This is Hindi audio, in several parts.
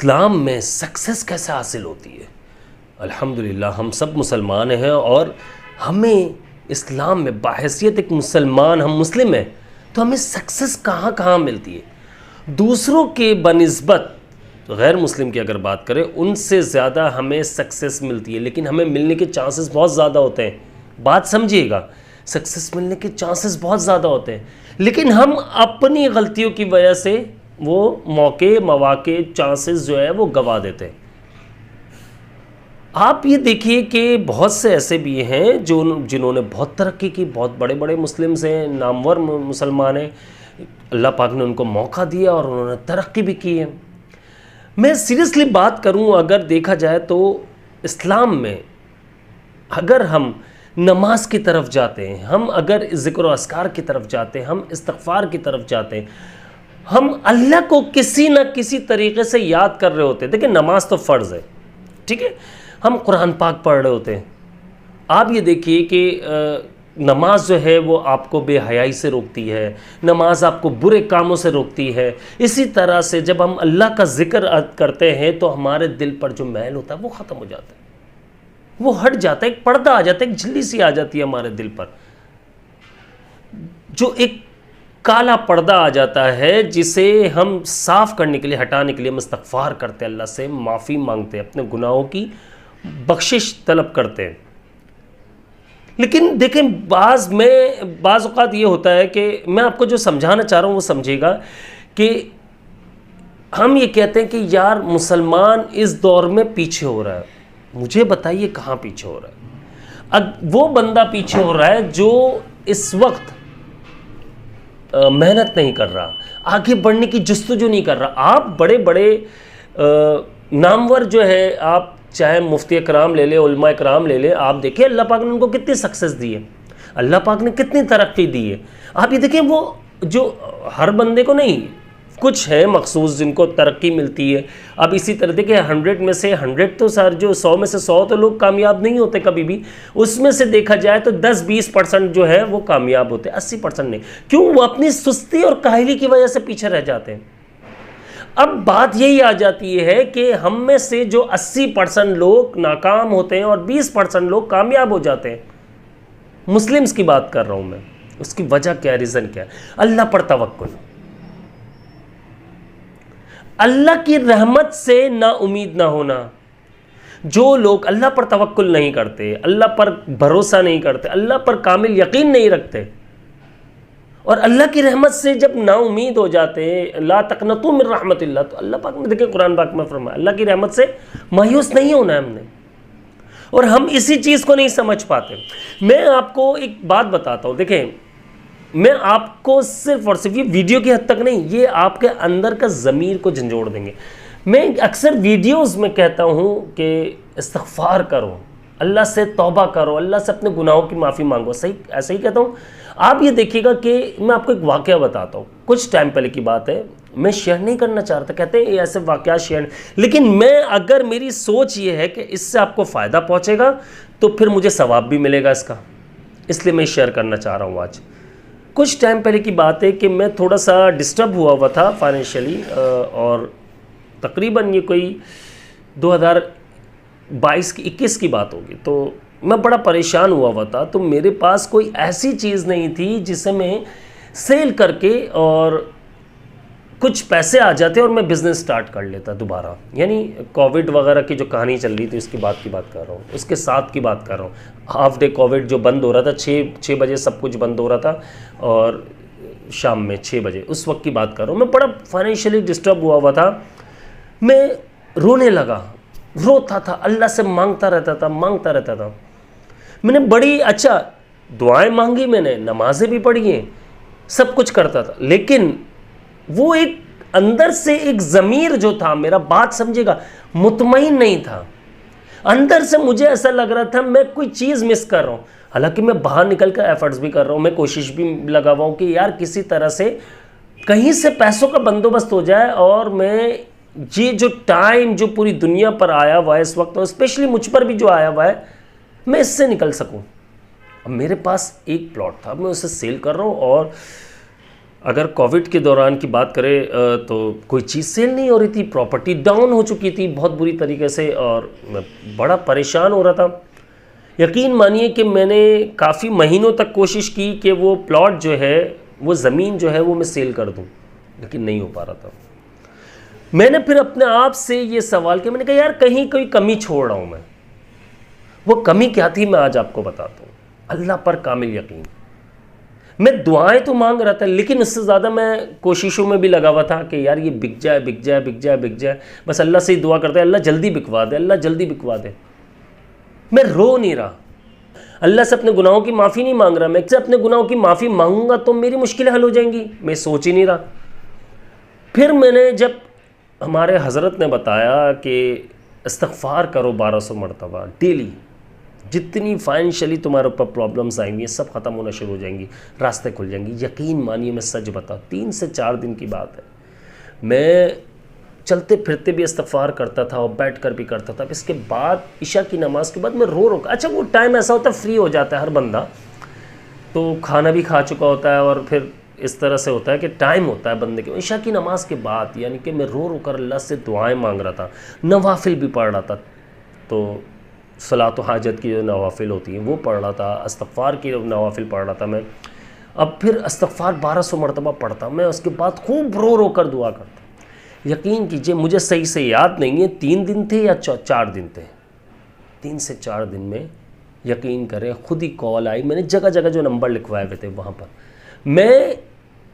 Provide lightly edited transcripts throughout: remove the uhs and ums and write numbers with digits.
इस्लाम में सक्सेस कैसे हासिल होती है। अल्हम्दुलिल्लाह हम सब मुसलमान हैं और हमें इस्लाम में बाहैसियत एक मुसलमान, हम मुस्लिम हैं, तो हमें सक्सेस कहाँ कहाँ मिलती है। दूसरों के बनिस्बत गैर मुस्लिम की अगर बात करें, उनसे ज़्यादा हमें सक्सेस मिलती है, लेकिन हमें मिलने के चांसेस बहुत ज़्यादा होते हैं। बात समझिएगा, सक्सेस मिलने के चांसेस बहुत ज़्यादा होते हैं, लेकिन हम अपनी गलतियों की वजह से वो मौके चांसेस जो है वो गवा देते हैं। आप ये देखिए कि बहुत से ऐसे भी हैं जिन्होंने बहुत तरक्की की, बहुत बड़े बड़े मुस्लिम्स हैं, नामवर मुसलमान हैं, अल्लाह पाक ने उनको मौका दिया और उन्होंने तरक्की भी की है। मैं सीरियसली बात करूं, अगर देखा जाए तो इस्लाम में अगर हम नमाज की तरफ जाते हैं, हम अगर ज़िक्र और अस्कार की तरफ जाते हैं, हम इस्तिग़फ़ार की तरफ जाते हैं, हम अल्लाह को किसी न किसी तरीके से याद कर रहे होते हैं। देखिए नमाज तो फ़र्ज़ है, ठीक है, हम कुरान पाक पढ़ रहे होते हैं। आप ये देखिए कि नमाज जो है वो आपको बेहयाई से रोकती है, नमाज आपको बुरे कामों से रोकती है। इसी तरह से जब हम अल्लाह का ज़िक्र करते हैं तो हमारे दिल पर जो मैल होता है वो ख़त्म हो जाता है, वो हट जाता है, एक पर्दा आ जाता है, एक झिल्ली सी आ जाती है हमारे दिल पर, जो एक काला पर्दा आ जाता है, जिसे हम साफ़ करने के लिए, हटाने के लिए हम इस्तिग़फ़ार करते हैं, अल्लाह से माफ़ी मांगते हैं, अपने गुनाहों की बख्शिश तलब करते हैं। लेकिन देखें बाज़ औक़ात ये होता है कि मैं आपको जो समझाना चाह रहा हूँ वो समझिएगा कि हम ये कहते हैं कि यार मुसलमान इस दौर में पीछे हो रहा है। मुझे बताइए कहाँ पीछे हो रहा है। अब वो बंदा पीछे हो रहा है जो इस वक्त मेहनत नहीं कर रहा, आगे बढ़ने की जस्तजू नहीं कर रहा। आप बड़े बड़े नामवर जो है, आप चाहे मुफ्ती कराम ले ले, उलमा कराम ले ले, आप देखिए अल्लाह पाक ने उनको कितनी सक्सेस दी है, अल्लाह पाक ने कितनी तरक्की दी है। आप ये देखिए, वो जो हर बंदे को नहीं, कुछ है मखसूस जिनको तरक्की मिलती है। अब इसी तरह देखिए 100 में से 100 तो सर, जो 100 में से 100 तो लोग कामयाब नहीं होते कभी भी, उसमें से देखा जाए तो 10-20% जो है वो कामयाब होते हैं, 80% नहीं। क्यों? वो अपनी सुस्ती और काहली की वजह से पीछे रह जाते हैं। अब बात यही आ जाती है कि हम में से जो 80% लोग नाकाम होते हैं और 20% लोग कामयाब हो जाते हैं। मुस्लिम्स की बात कर रहा हूं मैं। उसकी वजह क्या है, रीज़न क्या है? अल्लाह पर तवक्कुल, अल्लाह की रहमत से ना उम्मीद ना होना। जो लोग अल्लाह पर तवक्कुल नहीं करते, अल्लाह पर भरोसा नहीं करते, अल्लाह पर कामिल यकीन नहीं रखते और अल्लाह की रहमत से जब ना उम्मीद हो जाते हैं, ला तक़नतू मिन रहमतिल्लाह, तो अल्लाह पाक ने देखिए कुरान पाक में फरमाया अल्लाह की रहमत से मायूस नहीं होना है हमने, और हम इसी चीज़ को नहीं समझ पाते। मैं आपको एक बात बताता हूँ, देखें मैं आपको सिर्फ और सिर्फ, ये वीडियो की हद तक नहीं, ये आपके अंदर का ज़मीर को झंझोड़ देंगे। मैं अक्सर वीडियोज़ में कहता हूँ कि इस्तिग़फ़ार करो, अल्लाह से तौबा करो, अल्लाह से अपने गुनाहों की माफ़ी मांगो, सही ऐसे ही कहता हूँ। आप ये देखिएगा कि मैं आपको एक वाक़या बताता हूँ, कुछ टाइम पहले की बात है, मैं शेयर नहीं करना चाह रहा था, कहते हैं ऐसे वाक़या शेयर, लेकिन मैं अगर मेरी सोच ये है कि इससे आपको फ़ायदा पहुँचेगा तो फिर मुझे सवाब भी मिलेगा इसका, इसलिए मैं शेयर करना चाह रहा हूँ आज। कुछ टाइम पहले की बात है कि मैं थोड़ा सा डिस्टर्ब हुआ था फाइनेंशियली, और तकरीबन ये कोई 2022 की 21 की बात होगी, तो मैं बड़ा परेशान हुआ था। तो मेरे पास कोई ऐसी चीज़ नहीं थी जिसे मैं सेल करके और कुछ पैसे आ जाते और मैं बिज़नेस स्टार्ट कर लेता दोबारा। यानी कोविड वगैरह की जो कहानी चल रही थी उसकी बात कर रहा हूँ, उसके साथ की बात कर रहा हूँ। हाफ डे कोविड जो बंद हो रहा था, 6 बजे सब कुछ बंद हो रहा था और शाम में 6 बजे, उस वक्त की बात कर रहा हूँ। मैं बड़ा फाइनेंशियली डिस्टर्ब हुआ था, मैं रोने लगा, रोता था, अल्लाह से मांगता रहता था। मैंने बड़ी अच्छा दुआएं मांगी, मैंने नमाजें भी पढ़ी हैं, सब कुछ करता था, लेकिन वो एक अंदर से एक ज़मीर जो था मेरा, बात समझेगा, मुतमईन नहीं था। अंदर से मुझे ऐसा लग रहा था मैं कोई चीज़ मिस कर रहा हूँ। हालांकि मैं बाहर निकल कर एफर्ट्स भी कर रहा हूँ, मैं कोशिश भी लगा हुआ हूँ कि यार किसी तरह से कहीं से पैसों का बंदोबस्त हो जाए और मैं ये जो टाइम जो पूरी दुनिया पर आया हुआ है इस वक्त, और स्पेशली मुझ पर भी जो आया हुआ है, मैं इससे निकल सकूं। अब मेरे पास एक प्लॉट था, मैं उसे सेल कर रहा हूं और अगर कोविड के दौरान की बात करें तो कोई चीज़ सेल नहीं हो रही थी, प्रॉपर्टी डाउन हो चुकी थी बहुत बुरी तरीके से और मैं बड़ा परेशान हो रहा था। यकीन मानिए कि मैंने काफ़ी महीनों तक कोशिश की कि वो प्लॉट जो है, वो ज़मीन जो है वो मैं सेल कर दूं, लेकिन नहीं हो पा रहा था। मैंने फिर अपने आप से ये सवाल किया, मैंने कहा यार कहीं कोई कमी छोड़ रहा हूँ मैं। वो कमी क्या थी मैं आज आपको बताता हूँ। अल्लाह पर कामिल यकीन। मैं दुआएं तो मांग रहा था, लेकिन उससे ज़्यादा मैं कोशिशों में भी लगा हुआ था कि यार ये बिक जाए बिक जाए बिक जाए बिक जाए। बस अल्लाह से ही दुआ करते अल्लाह जल्दी बिकवा दे, अल्लाह जल्दी बिकवा दे। मैं रो नहीं रहा, अल्लाह से अपने गुनाहों की माफ़ी नहीं मांग रहा। मैं से अपने गुनाहों की माफ़ी मांगूंगा तो मेरी मुश्किलें हल हो जाएंगी, मैं सोच ही नहीं रहा। फिर मैंने जब हमारे हज़रत ने बताया कि इस्तग़फ़ार करो 1200 मरतबा डेली, जितनी फाइनेंशियली तुम्हारे ऊपर प्रॉब्लम्स आएंगी सब ख़त्म होना शुरू हो जाएंगी, रास्ते खुल जाएंगी। यकीन मानिए मैं सच बता, 3 से 4 दिन की बात है, मैं चलते फिरते भी इस्तग़फ़ार करता था और बैठ कर भी करता था। इसके बाद इशा की नमाज के बाद मैं रो अच्छा वो टाइम ऐसा होता है फ्री हो जाता है हर बंदा, तो खाना भी खा चुका होता है और फिर इस तरह से होता है कि टाइम होता है बंदे के। इशा की नमाज के बाद यानी कि मैं रो कर अल्लाह से दुआएं मांग रहा था, नवाफिल भी पढ़ रहा था। तो सलात व हाजत की जो नवाफिल होती हैं वो पढ़ रहा था, इस्तग़फ़ार की नवाफिल पढ़ रहा था मैं। अब फिर इस्तग़फ़ार 1200 मरतबा पढ़ता मैं, उसके बाद खूब रो कर दुआ करता। यकीन कीजिए मुझे सही से याद नहीं है 3 दिन थे या 4 दिन थे, 3 से 4 दिन में यकीन करें खुद ही कॉल आई। मैंने जगह जगह जो नंबर लिखवाए हुए थे वहाँ पर, मैं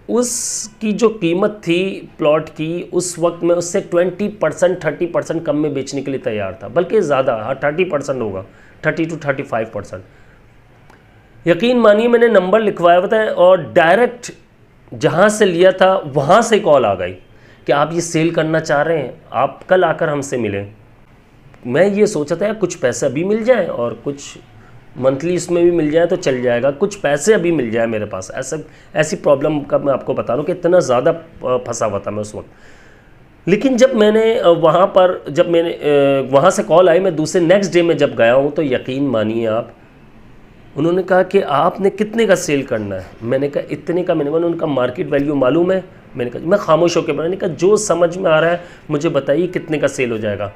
उसकी जो कीमत थी प्लॉट की उस वक्त में उससे 20% 30% कम में बेचने के लिए तैयार था, बल्कि ज़्यादा, हाँ 30% होगा, 30 to 35%। यकीन मानिए मैंने नंबर लिखवाया हुआ था और डायरेक्ट जहाँ से लिया था वहाँ से कॉल आ गई कि आप ये सेल करना चाह रहे हैं, आप कल आकर हमसे मिलें। मैं ये सोचा था कुछ पैसे अभी मिल जाए और कुछ मंथली इसमें भी मिल जाए तो चल जाएगा, कुछ पैसे अभी मिल जाए मेरे पास। ऐसी प्रॉब्लम का मैं आपको बता रहा हूँ कि इतना ज़्यादा फंसा हुआ था मैं उस वक्त। लेकिन जब मैंने वहाँ से कॉल आई, मैं दूसरे नेक्स्ट डे में जब गया हूँ तो यकीन मानिए आप, उन्होंने कहा कि आपने कितने का सेल करना है। मैंने कहा इतने का। मैंने उनका मार्केट वैल्यू मालूम है? मैंने कहा मैं खामोश होकर, मैंने कहा जो समझ में आ रहा है मुझे बताइए कितने का सेल हो जाएगा।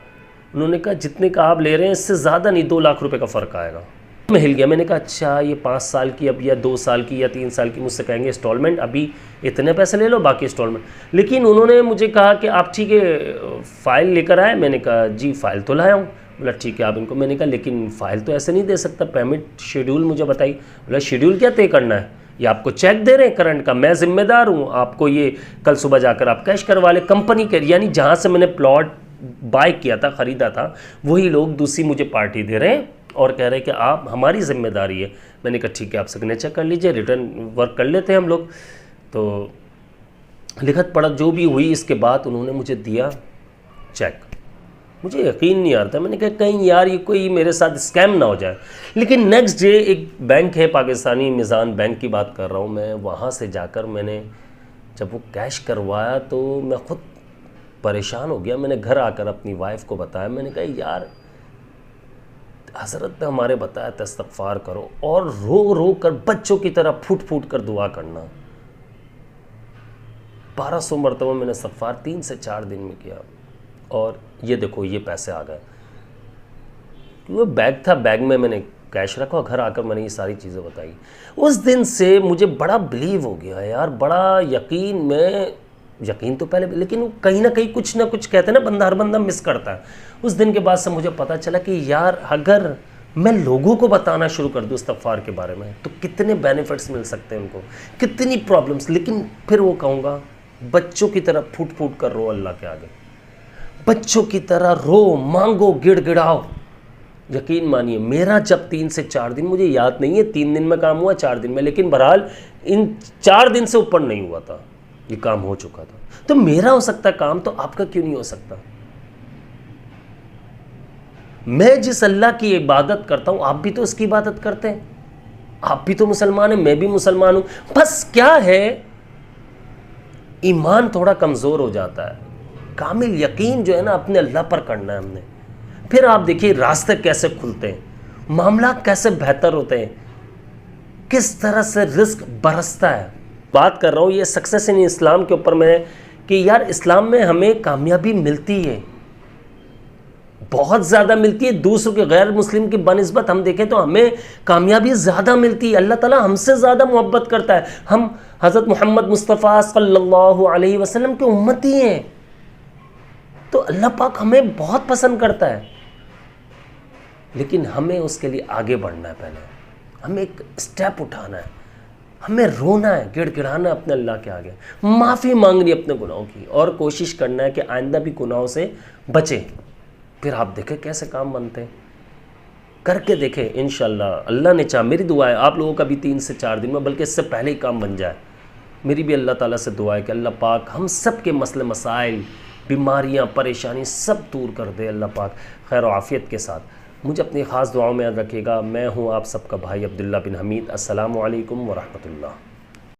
उन्होंने कहा जितने का आप ले रहे हैं इससे ज़्यादा नहीं, 2 लाख रुपए का फ़र्क आएगा। मैं हिल गया, मैंने कहा अच्छा ये 5 साल की अब या 2 साल की या 3 साल की, मुझसे कहेंगे इंस्टॉलमेंट, अभी इतने पैसे ले लो बाकी इंस्टॉलमेंट। लेकिन उन्होंने मुझे कहा कि आप ठीक है फ़ाइल लेकर आए। मैंने कहा जी फ़ाइल तो लाया हूँ। बोला ठीक है आप इनको। मैंने कहा लेकिन फ़ाइल तो ऐसे नहीं दे सकता, पेमेंट शेड्यूल मुझे बताइए। बोला शेड्यूल क्या तय करना है, ये आपको चेक दे रहे हैं करंट का, मैं ज़िम्मेदार हूँ, आपको ये कल सुबह जाकर आप कैश करवा ले। कंपनी के यानी जहाँ से मैंने प्लॉट बाय किया था, ख़रीदा था, वही लोग दूसरी मुझे पार्टी दे रहे हैं और कह रहे हैं कि आप हमारी ज़िम्मेदारी है। मैंने कहा ठीक है आप सिग्नेचर कर लीजिए, रिटर्न वर्क कर लेते हैं हम लोग। तो लिखत पढ़त जो भी हुई, इसके बाद उन्होंने मुझे दिया चेक। मुझे यकीन नहीं आ रहा था, मैंने कहा कहीं यार ये कोई मेरे साथ स्कैम ना हो जाए। लेकिन नेक्स्ट डे एक बैंक है पाकिस्तानी मिज़ान बैंक की बात कर रहा हूँ मैं, वहाँ से जाकर मैंने जब वो कैश करवाया तो मैं ख़ुद परेशान हो गया। मैंने घर आकर अपनी वाइफ को बताया, मैंने कहा यार हज़रत ने हमारे बताया था इस्तग़फ़ार करो और रो रो कर बच्चों की तरह फूट फूट कर दुआ करना। 1200 मरतबा मैंने इस्तग़फ़ार 3 से 4 दिन में किया और ये देखो ये पैसे आ गए। वो बैग था, बैग में मैंने कैश रखा, घर आकर मैंने ये सारी चीज़ें बताई। उस दिन से मुझे बड़ा बिलीव हो गया यार, बड़ा यकीन। मैं यकीन तो पहले, लेकिन कहीं ना कहीं कुछ ना कुछ कहते हैं ना बंदा, हर बंदा मिस करता है। उस दिन के बाद से मुझे पता चला कि यार अगर मैं लोगों को बताना शुरू कर दूँ इस्तग़फ़ार के बारे में तो कितने बेनिफिट्स मिल सकते हैं उनको, कितनी प्रॉब्लम्स। लेकिन फिर वो कहूँगा बच्चों की तरह फूट फूट कर रो अल्लाह के आगे, बच्चों की तरह रो, मांगो, गिड़गिड़ाओ। यकीन मानिए मेरा जब 3 से 4 दिन, मुझे याद नहीं है 3 दिन में काम हुआ 4 दिन में, लेकिन बहरहाल इन 4 दिन से ऊपर नहीं हुआ था, ये काम हो चुका था। तो मेरा हो सकता काम तो आपका क्यों नहीं हो सकता? मैं जिस अल्लाह की इबादत करता हूं आप भी तो उसकी इबादत करते हैं, आप भी तो मुसलमान हैं, मैं भी मुसलमान हूं। बस क्या है ईमान थोड़ा कमज़ोर हो जाता है। कामिल यकीन जो है ना अपने अल्लाह पर करना है हमने। फिर आप देखिए रास्ते कैसे खुलते हैं, मामला कैसे बेहतर होते हैं, किस तरह से रिस्क बरसता है। बात कर रहा हूँ ये सक्सेस इन इस्लाम के ऊपर मैं, कि यार इस्लाम में हमें कामयाबी मिलती है, बहुत ज़्यादा मिलती है। दूसरों के गैर मुस्लिम की बनिस्बत हम देखें तो हमें कामयाबी ज़्यादा मिलती है। अल्लाह ताला हमसे ज़्यादा मोहब्बत करता है। हम हज़रत मोहम्मद मुस्तफ़ा सल्लल्लाहु अलैहि वसल्लम के उम्मती हैं, तो अल्लाह पाक हमें बहुत पसंद करता है। लेकिन हमें उसके लिए आगे बढ़ना है, पहले हमें एक स्टेप उठाना है, हमें रोना है, गिड़गिड़ाना है अपने अल्लाह के आगे, माफ़ी मांगनी है अपने गुनाहों की, और कोशिश करना है कि आइंदा भी गुनाहों से बचे। फिर आप देखें कैसे काम बनते हैं, करके देखें इंशाल्लाह। अल्लाह ने चाहा, मेरी दुआ है आप लोगों का भी 3 से 4 दिन में, बल्कि इससे पहले ही काम बन जाए। मेरी भी अल्लाह ताला से दुआ है कि अल्लाह पाक हम सब के मसले मसाइल, बीमारियां, परेशानी सब दूर कर दे अल्लाह पाक खैर और आफ़ियत के साथ। मुझे अपनी ख़ास दुआओं में याद रखिएगा। मैं हूँ आप सबका भाई अब्दुल्ला बिन हमीद। अस्सलामु अलैकुम व रहमतुल्लाह।